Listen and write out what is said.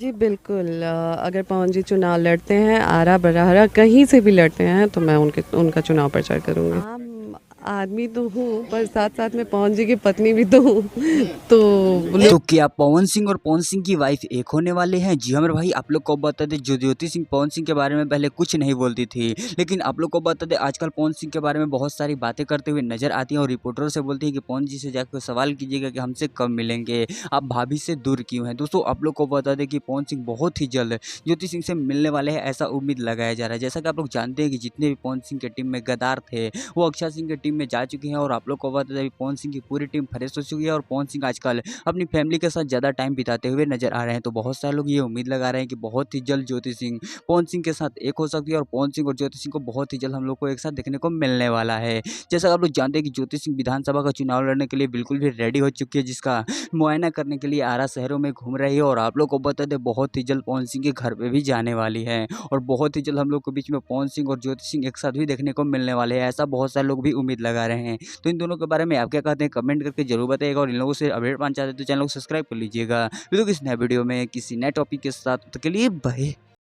जी, बिल्कुल अगर पवन जी चुनाव लड़ते हैं, आरा-बराहा कहीं से भी लड़ते हैं, तो मैं उनका चुनाव प्रचार करूँगी। आम आदमी तो हूँ, पर साथ-साथ में पवन जी की पत्नी भी तो हूँ। तो तो लोग क्या पवन सिंह और पवन सिंह की वाइफ एक होने वाले हैं? जी हाँ मेरे भाई, आप लोग को बता दें, जो ज्योति सिंह पवन सिंह के बारे में पहले कुछ नहीं बोलती थी, लेकिन आप लोग को बता दें आजकल पवन सिंह के बारे में बहुत सारी बातें करते हुए नजर आती हैं और रिपोर्टरों से बोलती हैं कि पवन जी से जाकर सवाल कीजिएगा कि हमसे कब मिलेंगे, आप भाभी से दूर क्यों हैं। दोस्तों आप लोग को बता दें कि पवन सिंह बहुत ही जल्द ज्योति सिंह से मिलने वाले हैं, ऐसा उम्मीद लगाया जा रहा है। जैसा कि आप लोग जानते हैं कि जितने भी पवन सिंह के टीम में गद्दार थे, वो अक्षय सिंह की टीम में जा चुके हैं और आप लोग को बता दें पवन सिंह की पूरी टीम फ्रेश हो चुकी है और पवन सिंह आजकल अपनी फैमिली के साथ ज़्यादा टाइम बिताते हुए नजर आ रहे हैं। तो बहुत सारे लोग ये उम्मीद लगा रहे हैं कि बहुत ही जल्द ज्योति सिंह पवन सिंह के साथ एक हो सकती है और पवन सिंह और ज्योति सिंह को बहुत ही जल्द हम लोग को एक साथ देखने को मिलने वाला है। जैसा कि आप लोग जानते हैं कि ज्योति सिंह विधानसभा का चुनाव लड़ने के लिए बिल्कुल भी रेडी हो चुकी है, जिसका मुआयना करने के लिए आरा शहरों में घूम रही है और आप लोग को बता दें बहुत ही जल्द पवन सिंह के घर पे भी जाने वाली है और बहुत ही जल्द हम लोग के बीच में पवन सिंह और ज्योति सिंह एक साथ भी देखने को मिलने वाले हैं। ऐसा बहुत सारे लोग भी उम्मीद लगा रहे हैं। तो इन दोनों के बारे में आप क्या कहते हैं, कमेंट करके जरूर बताइएगा और इन लोगों से अपडेट पाना चाहते हैं तो चैनल को सब्सक्राइब कर लीजिएगा। मिलते हैं किसी नए वीडियो में किसी नए टॉपिक के साथ, तब तक के लिए बाय।